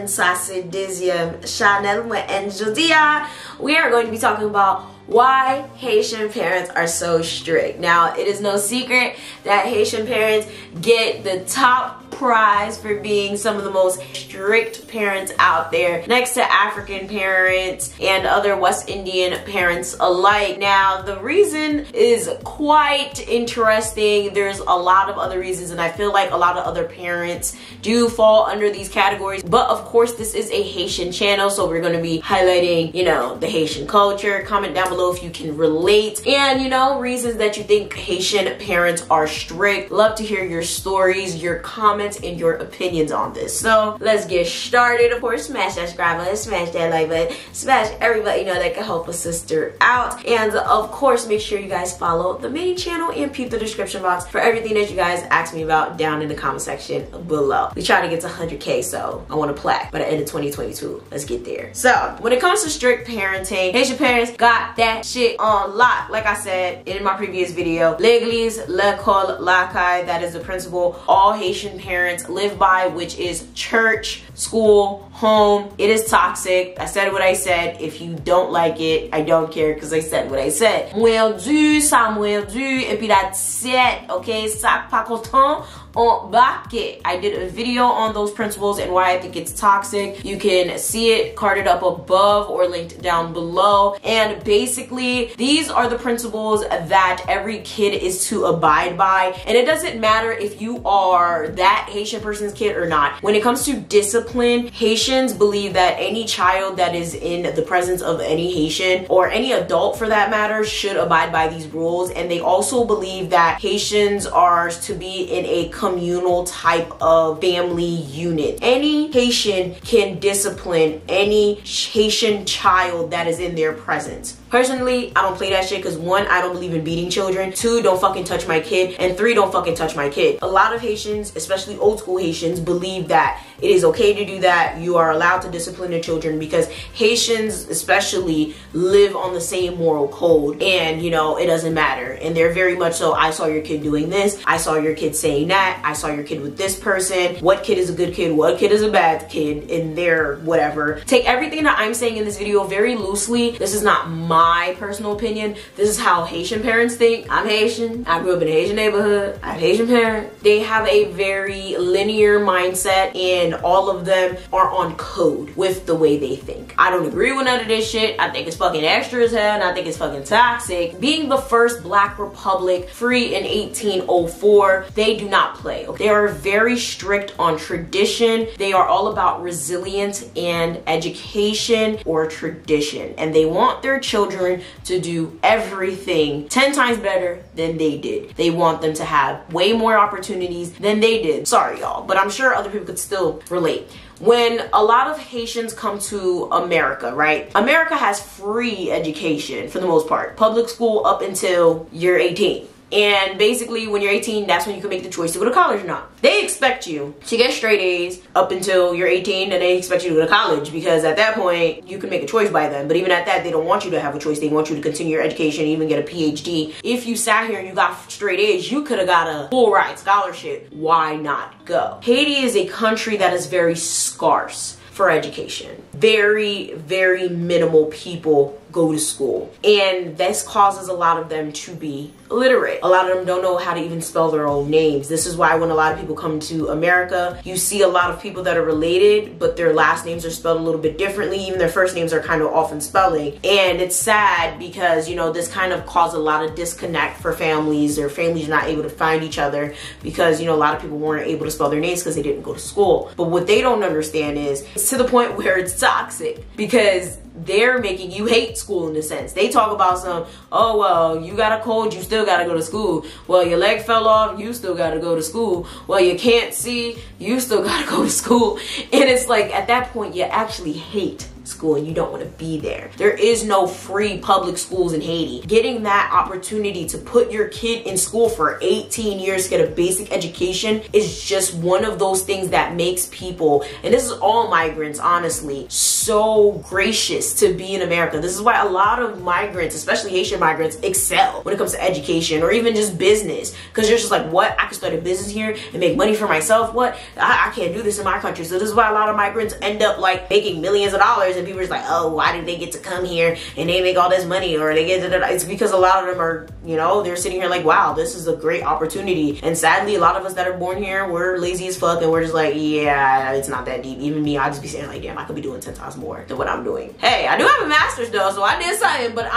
ça c'est deuxième Chanel and Jodia. We are going to be talking about why Haitian parents are so strict. Now, it is no secret that Haitian parents get the top prize for being some of the most strict parents out there, next to African parents and other West Indian parents alike. Now, the reason is quite interesting. There's a lot of other reasons, and I feel like a lot of other parents do fall under these categories. But of course, this is a Haitian channel, so we're going to be highlighting, you know, the Haitian culture. Comment down below if you can relate, and you know, reasons that you think Haitian parents are strict. Love to hear your stories, your comments, and your opinions on this. So let's get started. Of course, smash that subscribe button, smash that like button, smash everybody you know that can help a sister out, and of course make sure you guys follow the main channel and peep the description box for everything that you guys asked me about down in the comment section below. We try to get to 100K, so I want a plaque by the end of 2022. Let's get there. So when it comes to strict parenting, Haitian parents got that shit on lock. Like I said in my previous video, l'église, l'école, l'accueil, that is the principle all Haitian parents live by, which is church, school, home. It is toxic. I said what I said. If you don't like it, I don't care, because I said what I said. Moeldu, ça moeldu, et puis that's it. Okay, ça pas content. I did a video on those principles and why I think it's toxic. You can see it carded up above or linked down below. And basically, these are the principles that every kid is to abide by. And it doesn't matter if you are that Haitian person's kid or not. When it comes to discipline, Haitians believe that any child that is in the presence of any Haitian, or any adult for that matter, should abide by these rules. And they also believe that Haitians are to be in a communal type of family unit. Any Haitian can discipline any Haitian child that is in their presence. Personally, I don't play that shit because 1, I don't believe in beating children. 2, don't fucking touch my kid. And 3, don't fucking touch my kid. A lot of Haitians, especially old school Haitians, believe that it is okay to do that. You are allowed to discipline your children because Haitians especially live on the same moral code, and you know, it doesn't matter. And they're very much so, I saw your kid doing this, I saw your kid saying that, I saw your kid with this person. What kid is a good kid? What kid is a bad kid? In their whatever. Take everything that I'm saying in this video very loosely. This is not my personal opinion. This is how Haitian parents think. I'm Haitian. I grew up in a Haitian neighborhood. I have Haitian parents. They have a very linear mindset, and all of them are on code with the way they think. I don't agree with none of this shit. I think it's fucking extra as hell, and I think it's fucking toxic. Being the first Black Republic, free in 1804, they do not play. They are very strict on tradition. They are all about resilience and education or tradition, and they want their children to do everything 10 times better than they did. They want them to have way more opportunities than they did. Sorry y'all, but I'm sure other people could still relate. When a lot of Haitians come to America, right? America has free education for the most part. Public school up until you're 18. And basically, when you're 18, that's when you can make the choice to go to college or not. They expect you to get straight A's up until you're 18, and they expect you to go to college, because at that point, you can make a choice by then. But even at that, they don't want you to have a choice. They want you to continue your education, even get a PhD. If you sat here and you got straight A's, you could have got a full ride scholarship. Why not go? Haiti is a country that is very scarce for education. Very, very minimal people go to school, and this causes a lot of them to be illiterate. A lot of them don't know how to even spell their own names. This is why when a lot of people come to America, you see a lot of people that are related, but their last names are spelled a little bit differently. Even their first names are kind of off in spelling, and it's sad because, you know, this kind of caused a lot of disconnect for families. Their families are not able to find each other because, you know, a lot of people weren't able to spell their names because they didn't go to school. But what they don't understand is it's to the point where it's toxic, because they're making you hate school in a sense. They talk about some, oh, well, you got a cold, you still got to go to school. Well, your leg fell off, you still got to go to school. Well, you can't see, you still got to go to school. And it's like, at that point, you actually hate school and you don't want to be there. There is no free public schools in Haiti. Getting that opportunity to put your kid in school for 18 years to get a basic education is just one of those things that makes people, and this is all migrants honestly, so gracious to be in America. This is why a lot of migrants, especially Haitian migrants, excel when it comes to education or even just business, because you're just like, what, I can start a business here and make money for myself? What, I can't do this in my country. So this is why a lot of migrants end up like making millions of dollars, and people are just like, oh, why did they get to come here and they make all this money, or they get to, it's because a lot of them are, you know, they're sitting here like, wow, this is a great opportunity. And sadly, a lot of us that are born here, we're lazy as fuck, and we're just like, yeah, it's not that deep. Even me, I just be saying like, damn, I could be doing 10 times more than what I'm doing. Hey, I do have a master's though, so I did something, but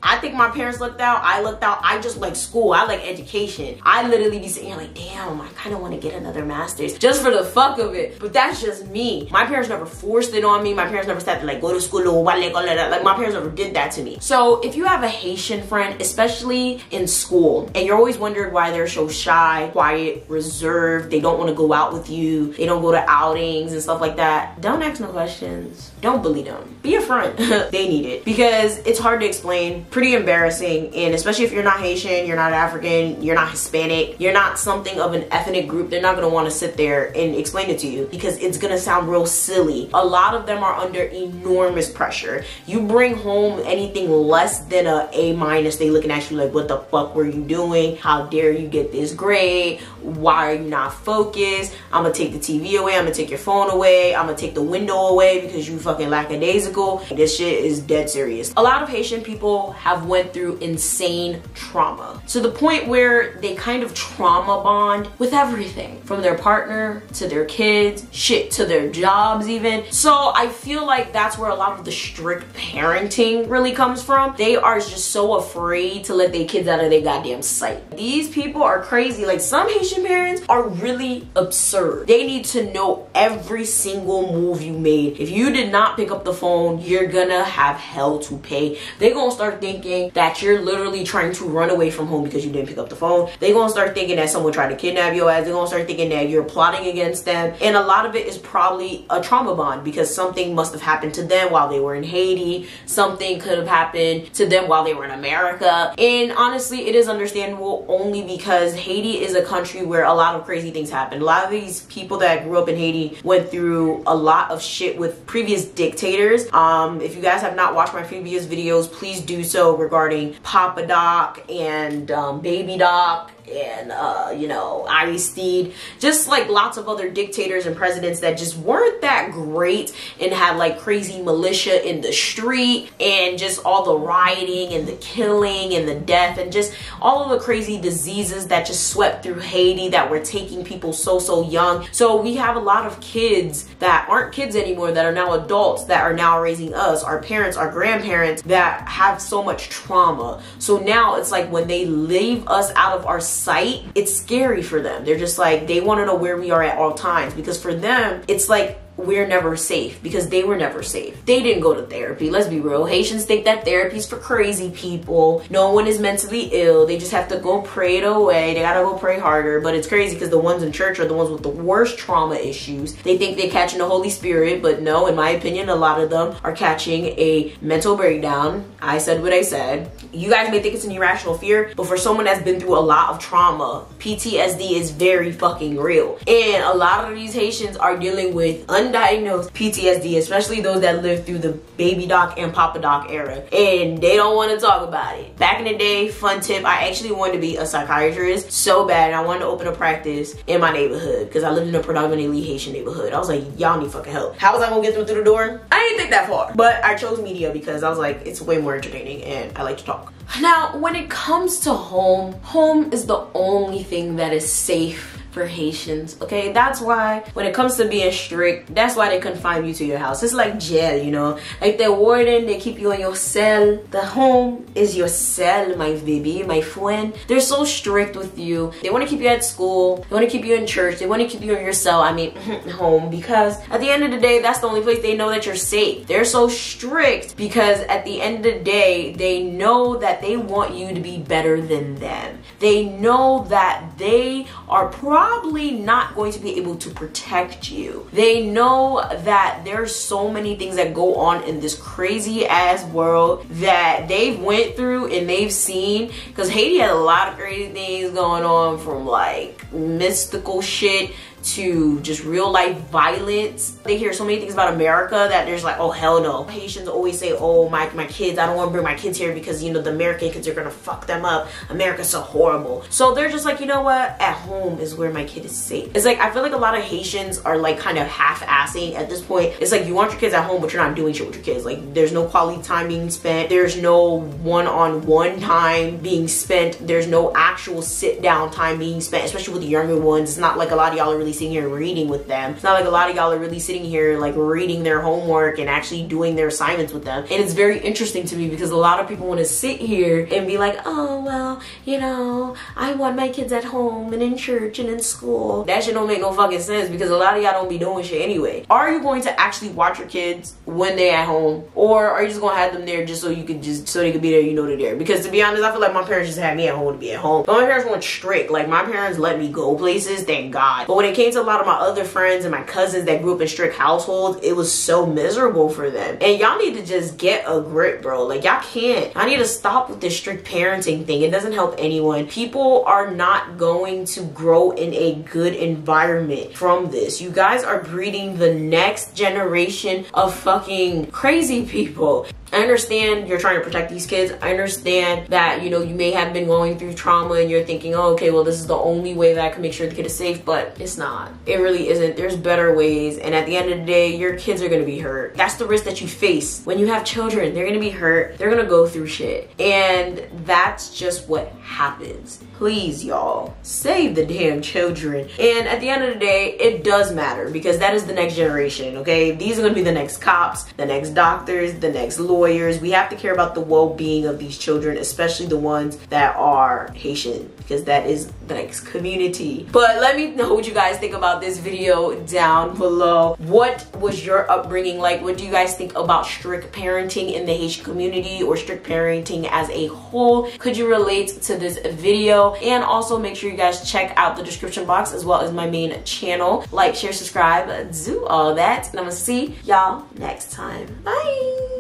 I think my parents lucked out. I lucked out. I just like school. I like education. I literally be sitting here like, damn, I kind of want to get another master's just for the fuck of it. But that's just me. My parents never forced it on me. My parents never said to like, go to school or like my parents never did that to me. So if you have a Haitian friend, especially in school, and you're always wondering why they're so shy, quiet, reserved, they don't want to go out with you, they don't go to outings and stuff like that, don't ask no questions. Don't bully them. Be a friend. They need it, because it's hard to explain, pretty embarrassing, and especially if you're not Haitian, you're not African, you're not Hispanic, you're not something of an ethnic group, they're not going to want to sit there and explain it to you because it's going to sound real silly. A lot of them are under enormous pressure. You bring home anything less than a A-, they looking at you like, what the fuck were you doing? How dare you get this grade? Why are you not focused? I'm gonna take the TV away, I'm gonna take your phone away, I'm gonna take the window away because you fucking lackadaisical. This shit is dead serious. A lot of Haitian people have went through insane trauma to the point where they kind of trauma bond with everything, from their partner to their kids, shit, to their jobs even. So I feel like that's where a lot of the strict parenting really comes from. They are just so afraid to let their kids out of their goddamn sight. These people are crazy. Like, some Haitian parents are really absurd. They need to know every single move you made. If you did not pick up the phone, you're gonna have hell to pay. They're gonna start thinking that you're literally trying to run away from home because you didn't pick up the phone. They're gonna start thinking that someone tried to kidnap your ass. They're gonna start thinking that you're plotting against them. And a lot of it is probably a trauma bond, because something must have happened to them while they were in Haiti. Something could have happened to them while they were in America. And honestly, it is understandable, only because Haiti is a country where a lot of crazy things happen. A lot of these people that grew up in Haiti went through a lot of shit with previous dictators. If you guys have not watched my previous videos, please do so, regarding Papa Doc and Baby Doc and you know, Aristide, just like lots of other dictators and presidents that just weren't that great and had like crazy militia in the street, and just all the rioting and the killing and the death and just all of the crazy diseases that just swept through Haiti that were taking people so young. So we have a lot of kids that aren't kids anymore, that are now adults, that are now raising us, our parents, our grandparents, that have so much trauma. So now it's like when they leave us out of our sight, it's scary for them. They're just like, they want to know where we are at all times, because for them it's like we're never safe, because they were never safe. They didn't go to therapy. Let's be real. Haitians think that therapy's for crazy people. No one is mentally ill. They just have to go pray it away. They gotta go pray harder. But it's crazy because the ones in church are the ones with the worst trauma issues. They think they're catching the Holy Spirit, but no, in my opinion, a lot of them are catching a mental breakdown. I said what I said. You guys may think it's an irrational fear, but for someone that's been through a lot of trauma, PTSD is very fucking real. And a lot of these Haitians are dealing with undiagnosed PTSD, especially those that lived through the Baby Doc and Papa Doc era, and they don't want to talk about it. Back in the day, fun tip, I actually wanted to be a psychiatrist so bad, and I wanted to open a practice in my neighborhood because I lived in a predominantly Haitian neighborhood. I was like, y'all need fucking help. How was I gonna get through the door? I didn't think that far, but I chose media because I was like, it's way more entertaining and I like to talk. Now, when it comes to home, home is the only thing that is safe for Haitians, okay? That's why when it comes to being strict, that's why they confine you to your house. It's like jail, you know? Like the warden, they keep you in your cell. The home is your cell, my baby, my friend. They're so strict with you. They want to keep you at school. They want to keep you in church. They want to keep you in your cell, I mean, home, because at the end of the day, that's the only place they know that you're safe. They're so strict because at the end of the day, they know that they want you to be better than them. They know that they are probably probably not going to be able to protect you. They know that there's so many things that go on in this crazy ass world that they've went through and they've seen, because Haiti had a lot of crazy things going on, from like mystical shit to just real life violence. They hear so many things about America that there's like, oh hell no. Haitians always say, oh my kids, I don't want to bring my kids here because, you know, the American kids are gonna fuck them up. America's so horrible. So they're just like, you know what, at home is where my kid is safe. It's like, I feel like a lot of Haitians are like kind of half-assing at this point. It's like, you want your kids at home, but you're not doing shit with your kids. Like, there's no quality time being spent. There's no one-on-one time being spent. There's no actual sit-down time being spent, especially with the younger ones. It's not like a lot of y'all are really sitting here reading with them. It's not like a lot of y'all are really sitting here like reading their homework and actually doing their assignments with them. And it's very interesting to me because a lot of people want to sit here and be like, oh well, you know, I want my kids at home and in church and in school. That shit don't make no fucking sense, because a lot of y'all don't be doing shit anyway. Are you going to actually watch your kids when they're at home, or are you just gonna have them there just so you can so they could be there, you know they're there? Because to be honest, I feel like my parents just had me at home to be at home. But my parents weren't strict. Like, my parents let me go places, thank God. But when it came to a lot of my other friends and my cousins that grew up in strict households, it was so miserable for them. And y'all need to just get a grip, bro. Like, y'all can't. I need to stop with this strict parenting thing. It doesn't help anyone. People are not going to grow in a good environment from this. You guys are breeding the next generation of fucking crazy people. I understand you're trying to protect these kids. I understand that, you know, you may have been going through trauma and you're thinking, oh, okay, well, this is the only way that I can make sure the kid is safe, but it's not. It really isn't. There's better ways. And at the end of the day, your kids are gonna be hurt. That's the risk that you face. When you have children, they're gonna be hurt. They're gonna go through shit. And that's just what happens. Please, y'all, save the damn children. And at the end of the day, it does matter, because that is the next generation, okay? These are gonna be the next cops, the next doctors, the next lawyers. We have to care about the well-being of these children, especially the ones that are Haitian, because that is the next community. But let me know what you guys think about this video down below. What was your upbringing like? What do you guys think about strict parenting in the Haitian community, or strict parenting as a whole? Could you relate to this video? And also make sure you guys check out the description box as well as my main channel. Like, share, subscribe, do all that. And I'm gonna see y'all next time. Bye.